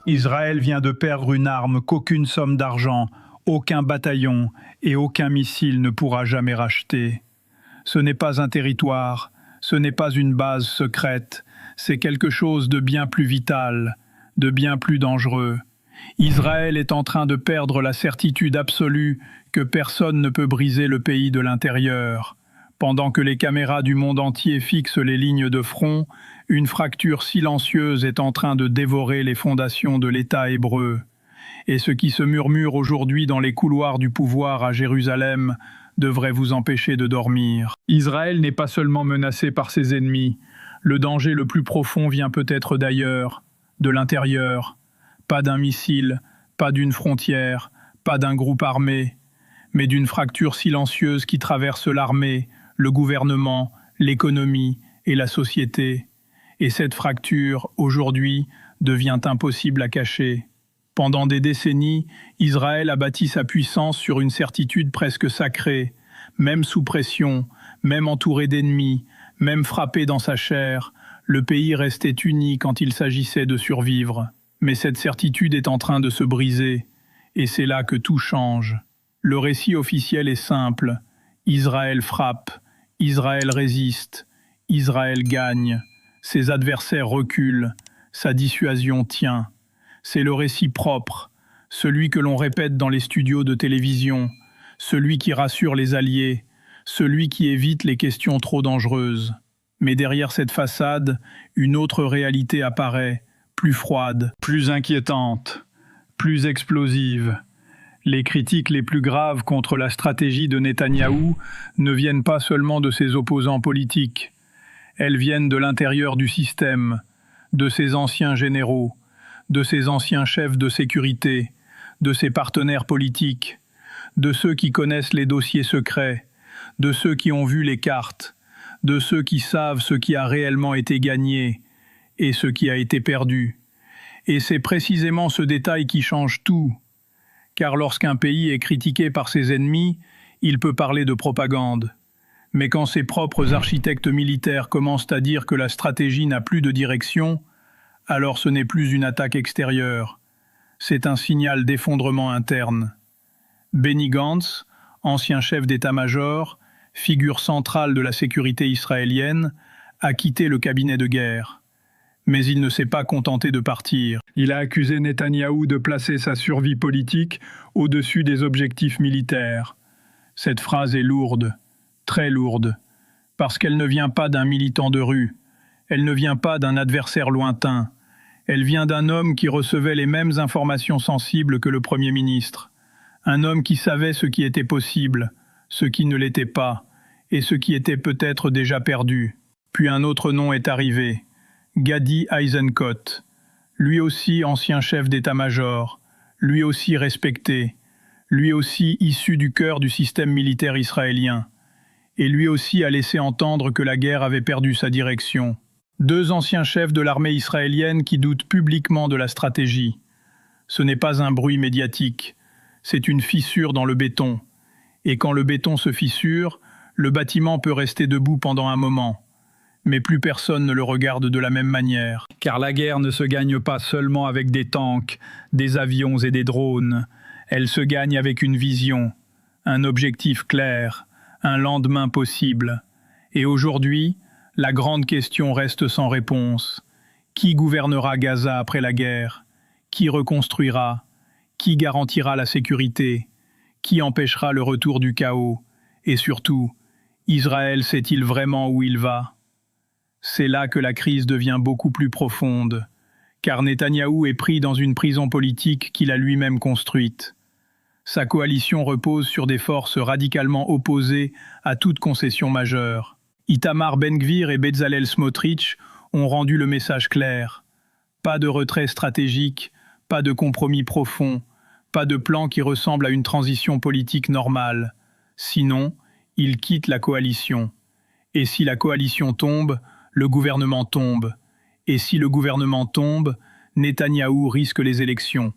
Israël vient de perdre une arme qu'aucune somme d'argent, aucun bataillon et aucun missile ne pourra jamais racheter. Ce n'est pas un territoire, ce n'est pas une base secrète, c'est quelque chose de bien plus vital, de bien plus dangereux. Israël est en train de perdre la certitude absolue que personne ne peut briser le pays de l'intérieur. Pendant que les caméras du monde entier fixent les lignes de front, une fracture silencieuse est en train de dévorer les fondations de l'État hébreu. Et ce qui se murmure aujourd'hui dans les couloirs du pouvoir à Jérusalem devrait vous empêcher de dormir. Israël n'est pas seulement menacé par ses ennemis. Le danger le plus profond vient peut-être d'ailleurs, de l'intérieur. Pas d'un missile, pas d'une frontière, pas d'un groupe armé, mais d'une fracture silencieuse qui traverse l'armée, le gouvernement, l'économie et la société. Et cette fracture, aujourd'hui, devient impossible à cacher. Pendant des décennies, Israël a bâti sa puissance sur une certitude presque sacrée. Même sous pression, même entouré d'ennemis, même frappé dans sa chair, le pays restait uni quand il s'agissait de survivre. Mais cette certitude est en train de se briser, et c'est là que tout change. Le récit officiel est simple. Israël frappe, Israël résiste, Israël gagne, ses adversaires reculent, sa dissuasion tient. C'est le récit propre, celui que l'on répète dans les studios de télévision, celui qui rassure les alliés, celui qui évite les questions trop dangereuses. Mais derrière cette façade, une autre réalité apparaît, plus froide, plus inquiétante, plus explosive. Les critiques les plus graves contre la stratégie de Netanyahou ne viennent pas seulement de ses opposants politiques. Elles viennent de l'intérieur du système, de ses anciens généraux, de ses anciens chefs de sécurité, de ses partenaires politiques, de ceux qui connaissent les dossiers secrets, de ceux qui ont vu les cartes, de ceux qui savent ce qui a réellement été gagné et ce qui a été perdu. Et c'est précisément ce détail qui change tout. Car lorsqu'un pays est critiqué par ses ennemis, il peut parler de propagande. Mais quand ses propres architectes militaires commencent à dire que la stratégie n'a plus de direction, alors ce n'est plus une attaque extérieure. C'est un signal d'effondrement interne. Benny Gantz, ancien chef d'état-major, figure centrale de la sécurité israélienne, a quitté le cabinet de guerre. Mais il ne s'est pas contenté de partir. Il a accusé Netanyahou de placer sa survie politique au-dessus des objectifs militaires. Cette phrase est lourde, très lourde, parce qu'elle ne vient pas d'un militant de rue, elle ne vient pas d'un adversaire lointain, elle vient d'un homme qui recevait les mêmes informations sensibles que le Premier ministre, un homme qui savait ce qui était possible, ce qui ne l'était pas, et ce qui était peut-être déjà perdu. Puis un autre nom est arrivé, Gadi Eisenkot, lui aussi ancien chef d'état-major, lui aussi respecté, lui aussi issu du cœur du système militaire israélien, et lui aussi a laissé entendre que la guerre avait perdu sa direction. Deux anciens chefs de l'armée israélienne qui doutent publiquement de la stratégie. Ce n'est pas un bruit médiatique, c'est une fissure dans le béton. Et quand le béton se fissure, le bâtiment peut rester debout pendant un moment. Mais plus personne ne le regarde de la même manière. Car la guerre ne se gagne pas seulement avec des tanks, des avions et des drones. Elle se gagne avec une vision, un objectif clair, un lendemain possible. Et aujourd'hui, la grande question reste sans réponse. Qui gouvernera Gaza après la guerre? Qui reconstruira? Qui garantira la sécurité? Qui empêchera le retour du chaos? Et surtout, Israël sait-il vraiment où il va? C'est là que la crise devient beaucoup plus profonde, car Netanyahou est pris dans une prison politique qu'il a lui-même construite. Sa coalition repose sur des forces radicalement opposées à toute concession majeure. Itamar Ben-Gvir et Bezalel Smotrich ont rendu le message clair. Pas de retrait stratégique, pas de compromis profond, pas de plan qui ressemble à une transition politique normale. Sinon, ils quittent la coalition. Et si la coalition tombe, le gouvernement tombe. Et si le gouvernement tombe, Netanyahou risque les élections.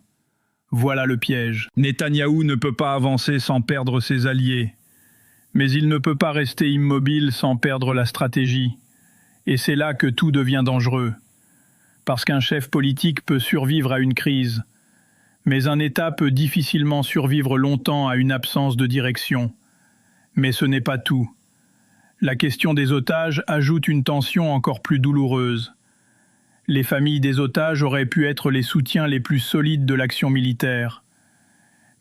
Voilà le piège. Netanyahou ne peut pas avancer sans perdre ses alliés. Mais il ne peut pas rester immobile sans perdre la stratégie. Et c'est là que tout devient dangereux. parce qu'un chef politique peut survivre à une crise. Mais un État peut difficilement survivre longtemps à une absence de direction. Mais ce n'est pas tout. La question des otages ajoute une tension encore plus douloureuse. Les familles des otages auraient pu être les soutiens les plus solides de l'action militaire.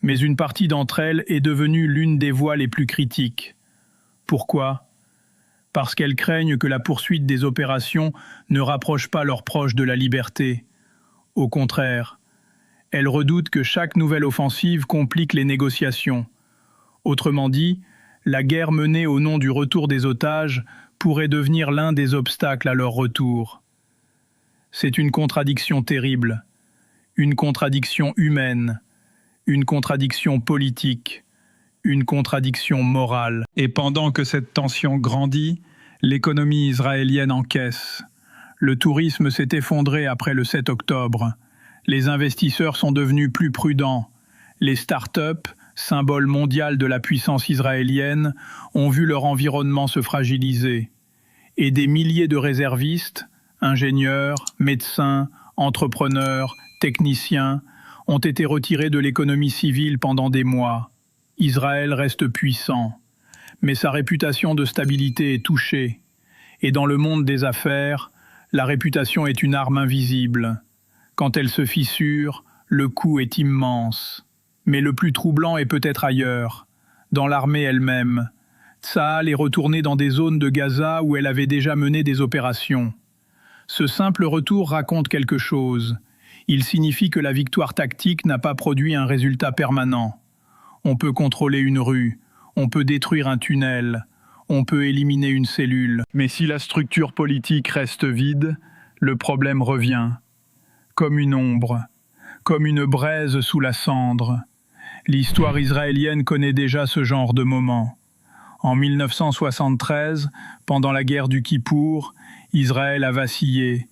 Mais une partie d'entre elles est devenue l'une des voix les plus critiques. Pourquoi ? Parce qu'elles craignent que la poursuite des opérations ne rapproche pas leurs proches de la liberté. Au contraire, elles redoutent que chaque nouvelle offensive complique les négociations. Autrement dit, la guerre menée au nom du retour des otages pourrait devenir l'un des obstacles à leur retour. C'est une contradiction terrible, une contradiction humaine, une contradiction politique, une contradiction morale. Et pendant que cette tension grandit, l'économie israélienne encaisse. Le tourisme s'est effondré après le 7 octobre. Les investisseurs sont devenus plus prudents. Les start-up, symbole mondial de la puissance israélienne, ont vu leur environnement se fragiliser. Et des milliers de réservistes, ingénieurs, médecins, entrepreneurs, techniciens, ont été retirés de l'économie civile pendant des mois. Israël reste puissant, mais sa réputation de stabilité est touchée. Et dans le monde des affaires, la réputation est une arme invisible. Quand elle se fissure, le coût est immense. Mais le plus troublant est peut-être ailleurs, dans l'armée elle-même. Tsahal est retournée dans des zones de Gaza où elle avait déjà mené des opérations. Ce simple retour raconte quelque chose. Il signifie que la victoire tactique n'a pas produit un résultat permanent. On peut contrôler une rue, on peut détruire un tunnel, on peut éliminer une cellule. Mais si la structure politique reste vide, le problème revient. Comme une ombre, comme une braise sous la cendre. L'histoire israélienne connaît déjà ce genre de moment. En 1973, pendant la guerre du Kippour, Israël a vacillé.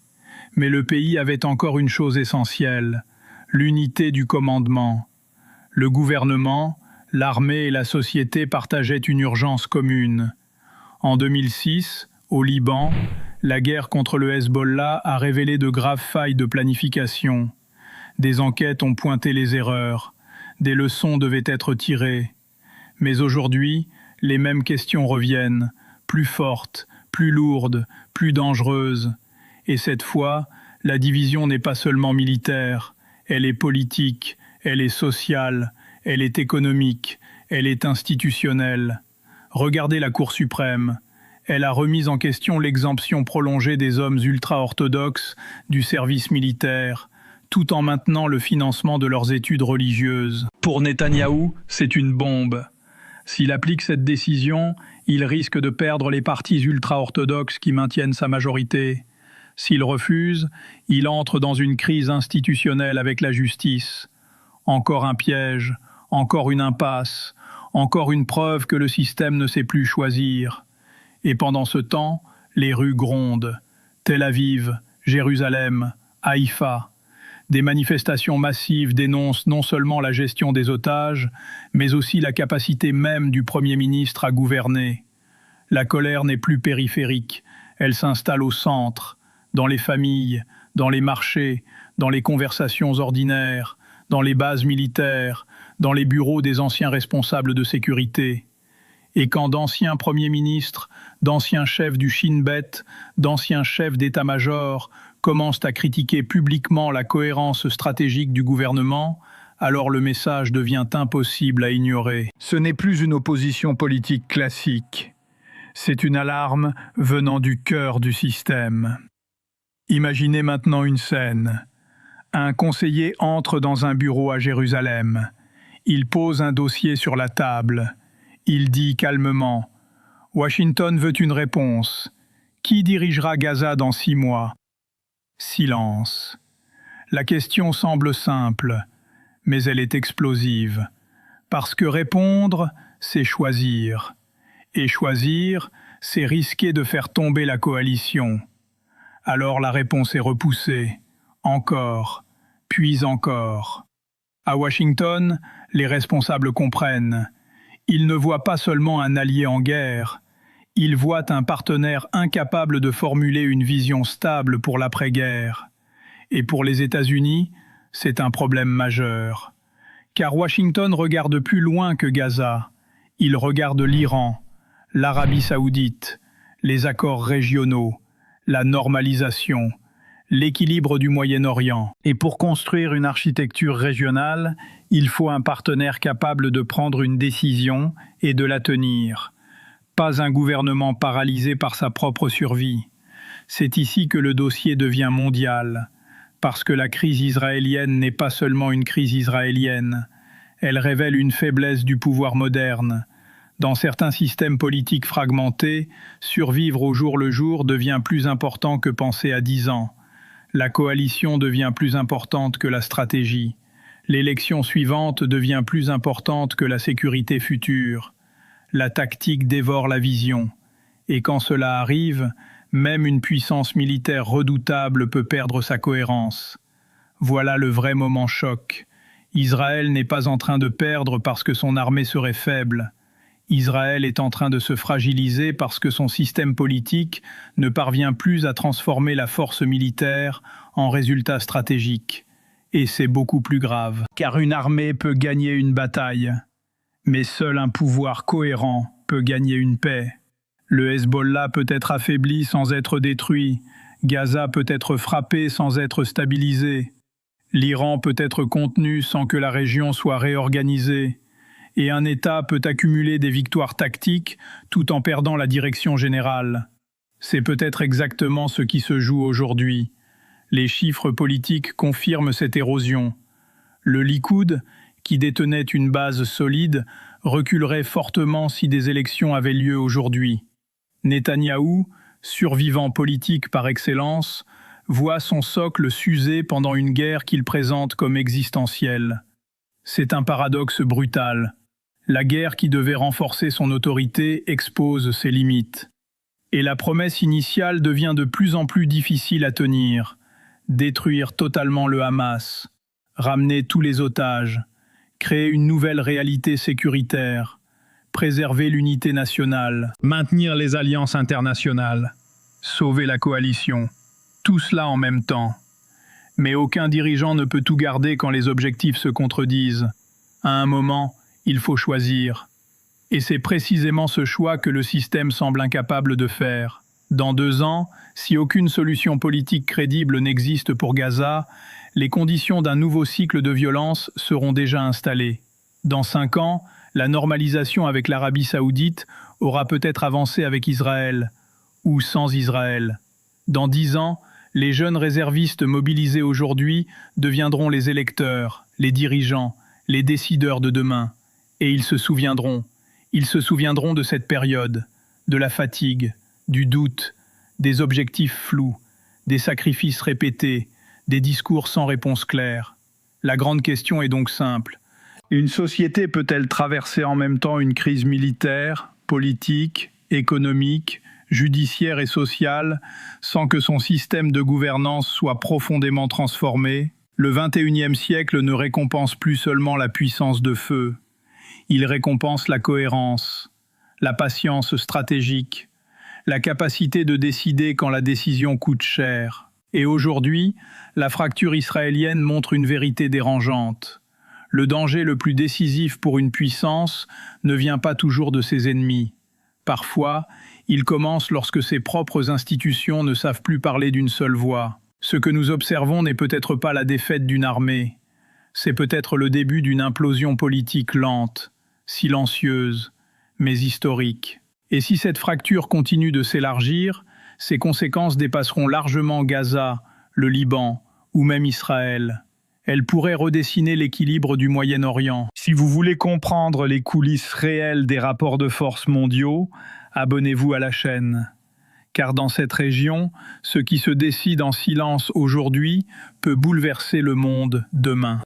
Mais le pays avait encore une chose essentielle, l'unité du commandement. Le gouvernement, l'armée et la société partageaient une urgence commune. En 2006, au Liban, la guerre contre le Hezbollah a révélé de graves failles de planification. Des enquêtes ont pointé les erreurs. Des leçons devaient être tirées. Mais aujourd'hui, les mêmes questions reviennent, plus fortes, plus lourdes, plus dangereuses. Et cette fois, la division n'est pas seulement militaire, elle est politique, elle est sociale, elle est économique, elle est institutionnelle. Regardez la Cour suprême. Elle a remis en question l'exemption prolongée des hommes ultra-orthodoxes du service militaire, tout en maintenant le financement de leurs études religieuses. Pour Netanyahou, c'est une bombe. S'il applique cette décision, il risque de perdre les partis ultra-orthodoxes qui maintiennent sa majorité. S'il refuse, il entre dans une crise institutionnelle avec la justice. Encore un piège, encore une impasse, encore une preuve que le système ne sait plus choisir. Et pendant ce temps, les rues grondent. Tel Aviv, Jérusalem, Haïfa. Des manifestations massives dénoncent non seulement la gestion des otages, mais aussi la capacité même du Premier ministre à gouverner. La colère n'est plus périphérique, elle s'installe au centre, dans les familles, dans les marchés, dans les conversations ordinaires, dans les bases militaires, dans les bureaux des anciens responsables de sécurité. Et quand d'anciens premiers ministres, d'anciens chefs du Shin Bet, d'anciens chefs d'état-major commencent à critiquer publiquement la cohérence stratégique du gouvernement, alors le message devient impossible à ignorer. Ce n'est plus une opposition politique classique. C'est une alarme venant du cœur du système. Imaginez maintenant une scène. Un conseiller entre dans un bureau à Jérusalem. Il pose un dossier sur la table. Il dit calmement « Washington veut une réponse. Qui dirigera Gaza dans 6 mois ?» Silence. La question semble simple, mais elle est explosive. Parce que répondre, c'est choisir. Et choisir, c'est risquer de faire tomber la coalition. Alors la réponse est repoussée. Encore, puis encore. À Washington, les responsables comprennent. Ils ne voient pas seulement un allié en guerre, ils voient un partenaire incapable de formuler une vision stable pour l'après-guerre. Et pour les États-Unis, c'est un problème majeur. Car Washington regarde plus loin que Gaza. Il regarde l'Iran, l'Arabie saoudite, les accords régionaux, la normalisation, l'équilibre du Moyen-Orient. Et pour construire une architecture régionale, il faut un partenaire capable de prendre une décision et de la tenir. Pas un gouvernement paralysé par sa propre survie. C'est ici que le dossier devient mondial, parce que la crise israélienne n'est pas seulement une crise israélienne. Elle révèle une faiblesse du pouvoir moderne. Dans certains systèmes politiques fragmentés, survivre au jour le jour devient plus important que penser à 10 ans. La coalition devient plus importante que la stratégie. L'élection suivante devient plus importante que la sécurité future. La tactique dévore la vision. Et quand cela arrive, même une puissance militaire redoutable peut perdre sa cohérence. Voilà le vrai moment choc. Israël n'est pas en train de perdre parce que son armée serait faible. Israël est en train de se fragiliser parce que son système politique ne parvient plus à transformer la force militaire en résultat stratégique. Et c'est beaucoup plus grave. Car une armée peut gagner une bataille, mais seul un pouvoir cohérent peut gagner une paix. Le Hezbollah peut être affaibli sans être détruit. Gaza peut être frappé sans être stabilisé. L'Iran peut être contenu sans que la région soit réorganisée. Et un État peut accumuler des victoires tactiques tout en perdant la direction générale. C'est peut-être exactement ce qui se joue aujourd'hui. Les chiffres politiques confirment cette érosion. Le Likoud, qui détenait une base solide, reculerait fortement si des élections avaient lieu aujourd'hui. Netanyahou, survivant politique par excellence, voit son socle s'user pendant une guerre qu'il présente comme existentielle. C'est un paradoxe brutal. La guerre qui devait renforcer son autorité expose ses limites. Et la promesse initiale devient de plus en plus difficile à tenir. Détruire totalement le Hamas, ramener tous les otages, créer une nouvelle réalité sécuritaire, préserver l'unité nationale, maintenir les alliances internationales, sauver la coalition. Tout cela en même temps. Mais aucun dirigeant ne peut tout garder quand les objectifs se contredisent. À un moment, il faut choisir. Et c'est précisément ce choix que le système semble incapable de faire. Dans 2 ans, si aucune solution politique crédible n'existe pour Gaza, les conditions d'un nouveau cycle de violence seront déjà installées. Dans 5 ans, la normalisation avec l'Arabie saoudite aura peut-être avancé avec Israël, ou sans Israël. Dans 10 ans, les jeunes réservistes mobilisés aujourd'hui deviendront les électeurs, les dirigeants, les décideurs de demain. Et ils se souviendront de cette période, de la fatigue, du doute, des objectifs flous, des sacrifices répétés, des discours sans réponse claire. La grande question est donc simple. Une société peut-elle traverser en même temps une crise militaire, politique, économique, judiciaire et sociale, sans que son système de gouvernance soit profondément transformé? Le XXIe siècle ne récompense plus seulement la puissance de feu. Il récompense la cohérence, la patience stratégique, la capacité de décider quand la décision coûte cher. Et aujourd'hui, la fracture israélienne montre une vérité dérangeante. Le danger le plus décisif pour une puissance ne vient pas toujours de ses ennemis. Parfois, il commence lorsque ses propres institutions ne savent plus parler d'une seule voix. Ce que nous observons n'est peut-être pas la défaite d'une armée. C'est peut-être le début d'une implosion politique lente, silencieuse, mais historique. Et si cette fracture continue de s'élargir, ses conséquences dépasseront largement Gaza, le Liban ou même Israël. Elle pourrait redessiner l'équilibre du Moyen-Orient. Si vous voulez comprendre les coulisses réelles des rapports de force mondiaux, abonnez-vous à la chaîne. Car dans cette région, ce qui se décide en silence aujourd'hui peut bouleverser le monde demain.